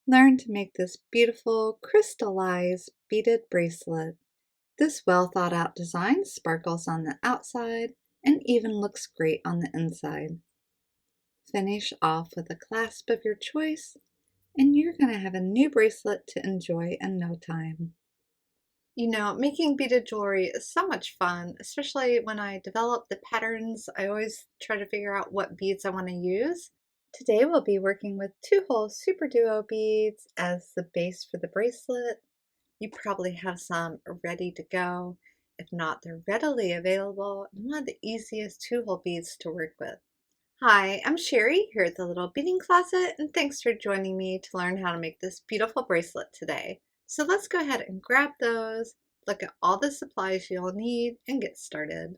Learn to make this beautiful crystallized beaded bracelet. This well thought out design sparkles on the outside and even looks great on the inside. Finish off with a clasp of your choice and you're going to have a new bracelet to enjoy in no time. You know, making beaded jewelry is so much fun, especially when I develop the patterns. I always try to figure out what beads I want to use. Today we'll be working with 2-hole Super Duo beads as the base for the bracelet. You probably have some ready to go. If not, they're readily available and one of the easiest 2-hole beads to work with. Hi, I'm Sherry here at the Little Beading Closet, and thanks for joining me to learn how to make this beautiful bracelet today. So let's go ahead and grab those, look at all the supplies you'll need, and get started.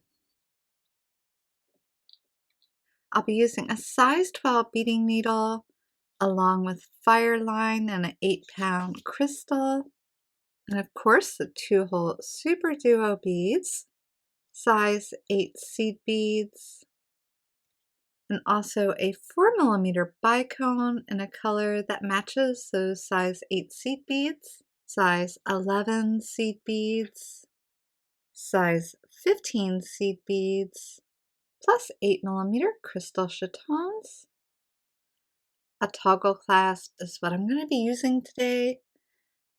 I'll be using a size 12 beading needle, along with fire line and an 8-pound crystal, and of course the 2-hole Super Duo beads, size 8 seed beads, and also a 4mm bicone in a color that matches those size 8 seed beads, size 11 seed beads, size 15 seed beads, plus 8mm crystal chatons. A toggle clasp is what I'm going to be using today,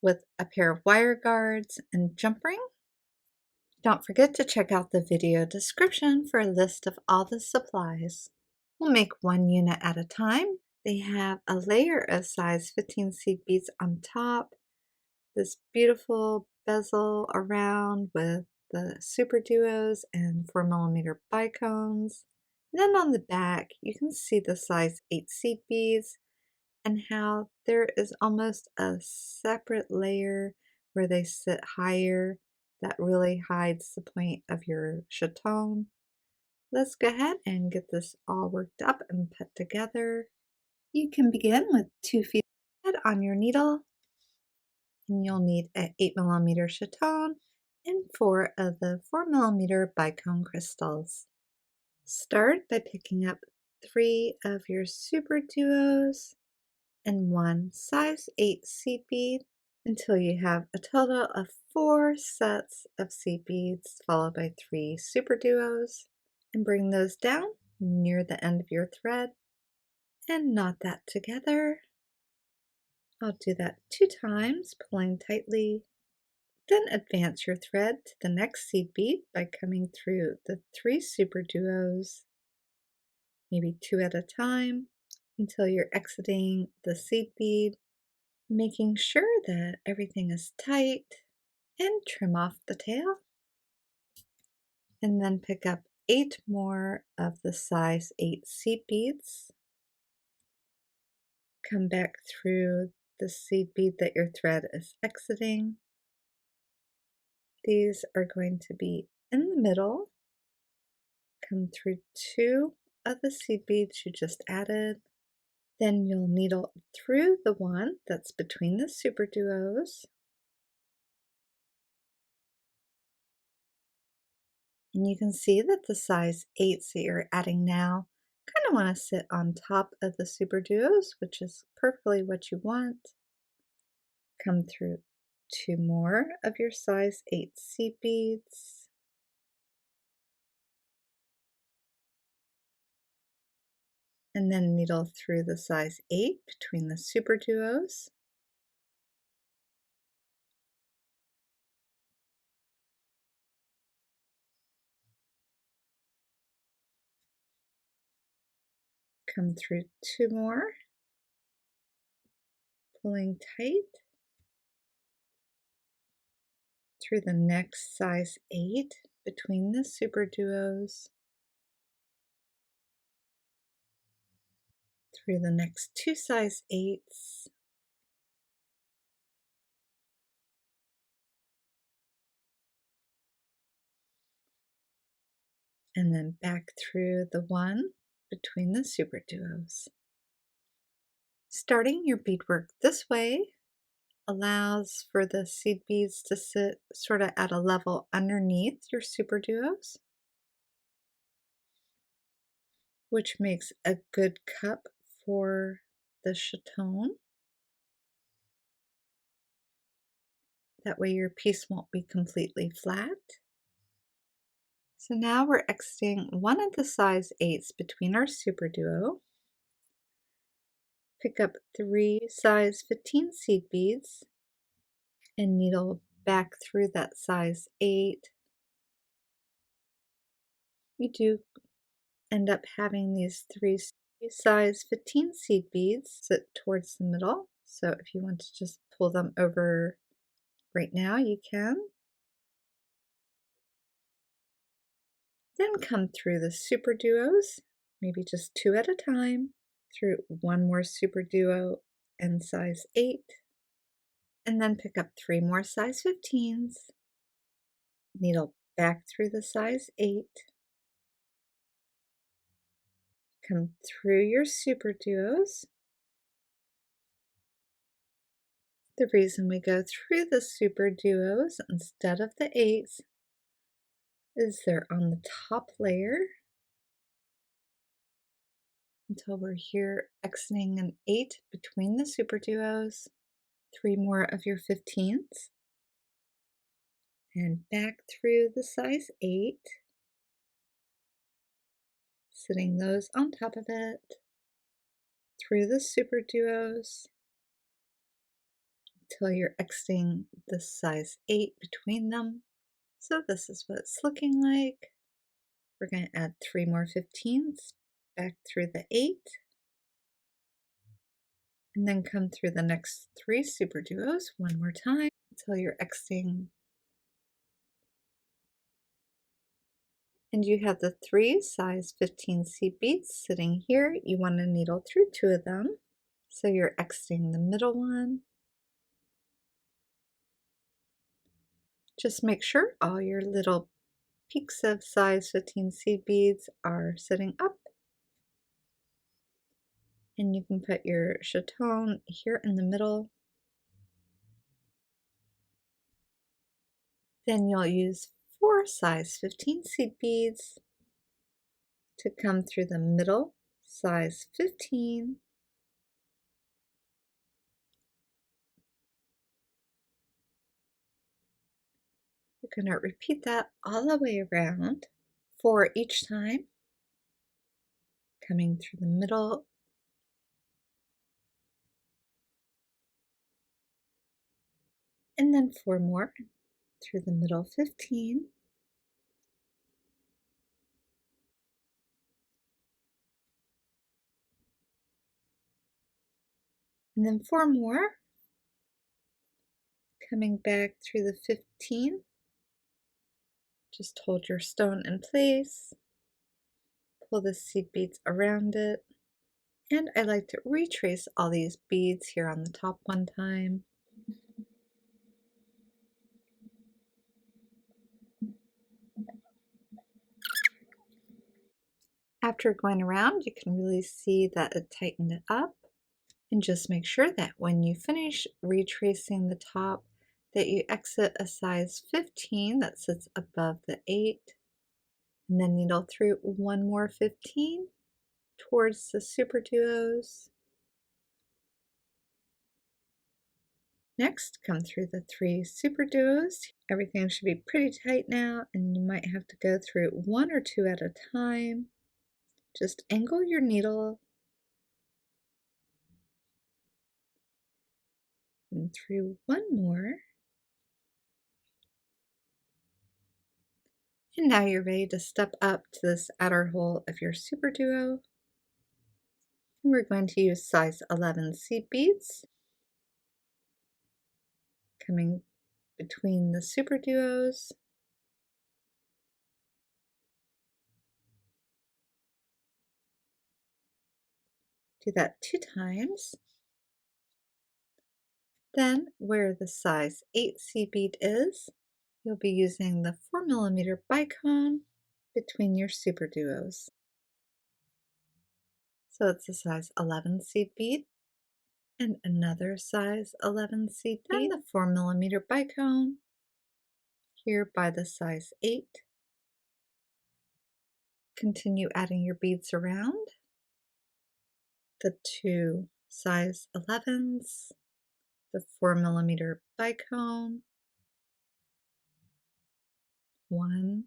with a pair of wire guards and jump ring. Don't forget to check out the video description for a list of all the supplies. We'll make one unit at a time. They have a layer of size 15 seed beads on top, this beautiful bezel around with the Super Duos and 4mm bicones. Then on the back, you can see the size 8 seed beads and how there is almost a separate layer where they sit higher that really hides the point of your chaton. Let's go ahead and get this all worked up and put together. You can begin with 2 feet of thread on your needle, and you'll need an 8mm chaton and 4 of the 4mm bicone crystals. Start by picking up 3 of your Super Duos and 1 size 8 seed bead until you have a total of 4 sets of seed beads followed by 3 Super Duos, and bring those down near the end of your thread and knot that together. I'll do that 2 times, pulling tightly. Then advance your thread to the next seed bead by coming through the 3 Super Duos, maybe 2 at a time, until you're exiting the seed bead, making sure that everything is tight, and trim off the tail. And then pick up 8 more of the size 8 seed beads. Come back through the seed bead that your thread is exiting. These are going to be in the middle. Come through 2 of the seed beads you just added. Then you'll needle through the one that's between the Super Duos. And you can see that the size 8s that you're adding now kind of want to sit on top of the Super Duos, which is perfectly what you want. Come through 2 more of your size 8 seed beads. And then needle through the size 8 between the Super Duos. Come through 2 more, pulling tight through the next size 8 between the Super Duos, through the next 2 size 8s, and then back through the one between the Super Duos. Starting your beadwork this way allows for the seed beads to sit sort of at a level underneath your Super Duos, which makes a good cup for the chaton. That way your piece won't be completely flat. So now we're exiting one of the size 8s between our superduo. Pick up 3 size 15 seed beads and needle back through that size 8. You do end up having these 3 size 15 seed beads sit towards the middle. So if you want to just pull them over right now, you can. Then come through the superduos, maybe just 2 at a time, through one more superduo and size 8, and then pick up 3 more size 15s, needle back through the size 8, come through your superduos. The reason we go through the superduos instead of the 8s is they're on the top layer until we're here exiting an 8 between the superduos, 3 more of your 15s, and back through the size 8, sitting those on top of it, through the superduos until you're exiting the size 8 between them. So this is what it's looking like. We're going to add 3 more 15s back through the 8, and then come through the next 3 superduos one more time until you're exiting. And you have the 3 size 15 seed beads sitting here. You want to needle through 2 of them. So you're exiting the middle one. Just make sure all your little peaks of size 15 seed beads are sitting up. And you can put your chaton here in the middle. Then you'll use 4 size 15 seed beads to come through the middle, size 15. You're going to repeat that all the way around, 4 each time, coming through the middle, and then 4 more through the middle 15, and then 4 more coming back through the 15. Just hold your stone in place, pull the seed beads around it, and I like to retrace all these beads here on the top one time. After going around, you can really see that it tightened it up. And just make sure that when you finish retracing the top, that you exit a size 15 that sits above the 8, and then needle through 1 more 15 towards the superduos. Next, come through the 3 superduos. Everything should be pretty tight now, and you might have to go through 1 or 2 at a time. Just angle your needle and through 1 more. And now you're ready to step up to this outer hole of your superduo. And we're going to use size 11 seed beads, coming between the superduos. Do that 2 times. Then, where the size 8 seed bead is, you'll be using the 4mm Bicone between your superduos. So it's a size 11 seed bead and another size 11 seed bead, and the 4mm Bicone here by the size 8. Continue adding your beads around. The 2 size 11s, the 4mm Bicone, 1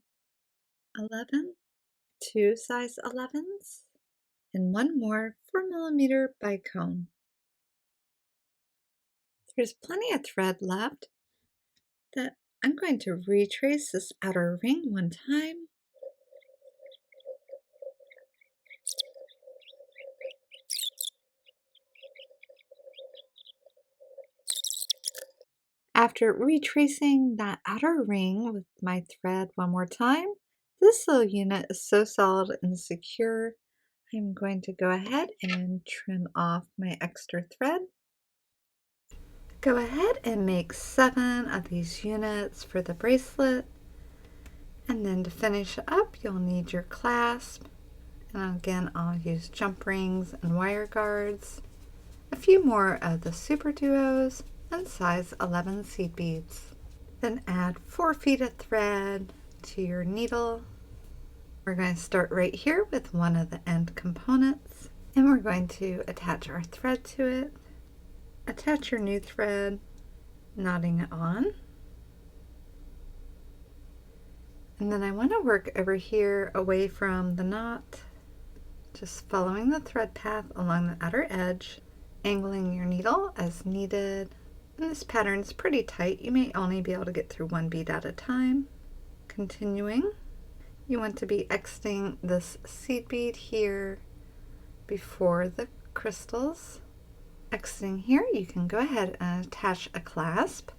11, 2 size 11s, and one more 4mm Bicone. There's plenty of thread left that I'm going to retrace this outer ring one time. After retracing that outer ring with my thread one more time, this little unit is so solid and secure. I'm going to go ahead and trim off my extra thread. Go ahead and make 7 of these units for the bracelet. And then to finish up, you'll need your clasp. And again, I'll use jump rings and wire guards. A few more of the SUPERDUOS and size 11 seed beads. Then add 4 feet of thread to your needle. We're going to start right here with one of the end components, and we're going to attach our thread to it. Attach your new thread, knotting it on. And then I want to work over here away from the knot, just following the thread path along the outer edge, angling your needle as needed. And this pattern is pretty tight. You may only be able to get through one bead at a time. Continuing, you want to be exiting this seed bead here before the crystals. Exiting here, you can go ahead and attach a clasp.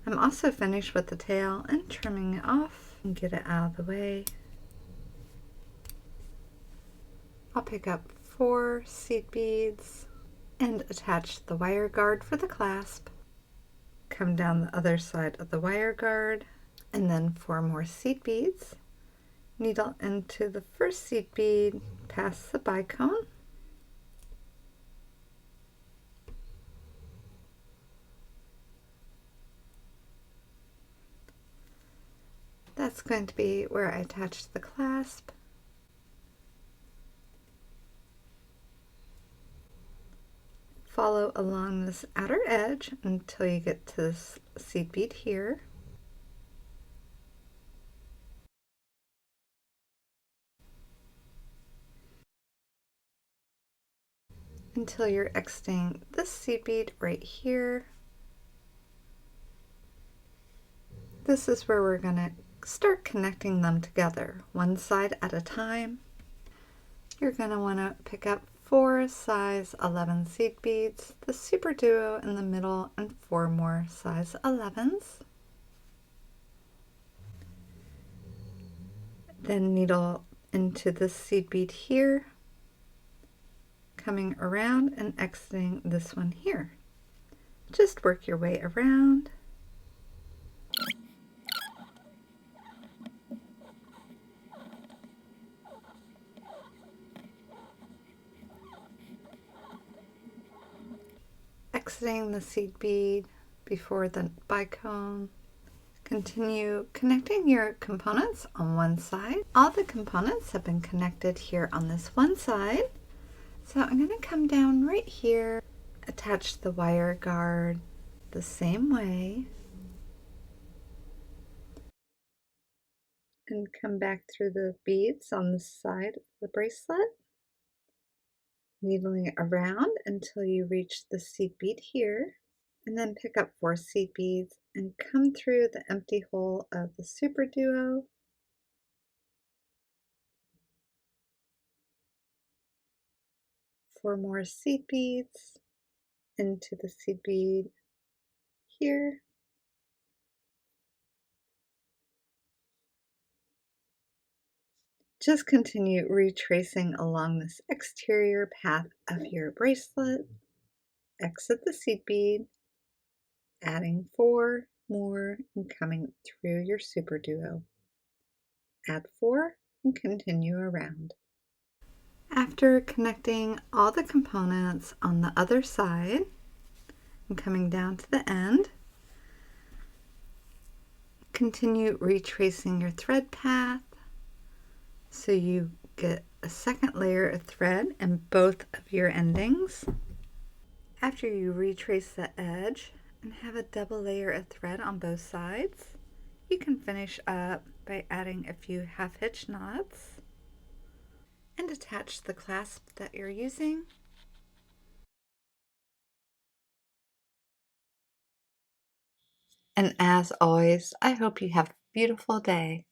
I'm also finished with the tail and trimming it off and get it out of the way. I'll pick up 4 seed beads and attach the wire guard for the clasp. Come down the other side of the wire guard, and then 4 more seed beads. Needle into the first seed bead past the bicone. That's going to be where I attach the clasp. Follow along this outer edge until you get to this seed bead here. Until you're exiting this seed bead right here. This is where we're going to start connecting them together, one side at a time. You're going to want to pick up 4 size 11 seed beads, the SUPERDUO in the middle, and 4 more size 11s. Then needle into this seed bead here, coming around and exiting this one here. Just work your way around. Exiting the seed bead before the bicone. Continue connecting your components on one side. All the components have been connected here on this one side. So I'm going to come down right here, attach the wire guard the same way, and come back through the beads on the side of the bracelet, needling it around until you reach the seed bead here, and then pick up 4 seed beads and come through the empty hole of the SUPERDUO. 4 more seed beads into the seed bead here. Just continue retracing along this exterior path of your bracelet. Exit the seed bead, adding 4 more and coming through your SUPERDUO. Add 4 and continue around. After connecting all the components on the other side and coming down to the end, continue retracing your thread path so you get a second layer of thread in both of your endings. After you retrace the edge and have a double layer of thread on both sides, You can finish up by adding a few half hitch knots and attach the clasp that you're using. And as always, I hope you have a beautiful day.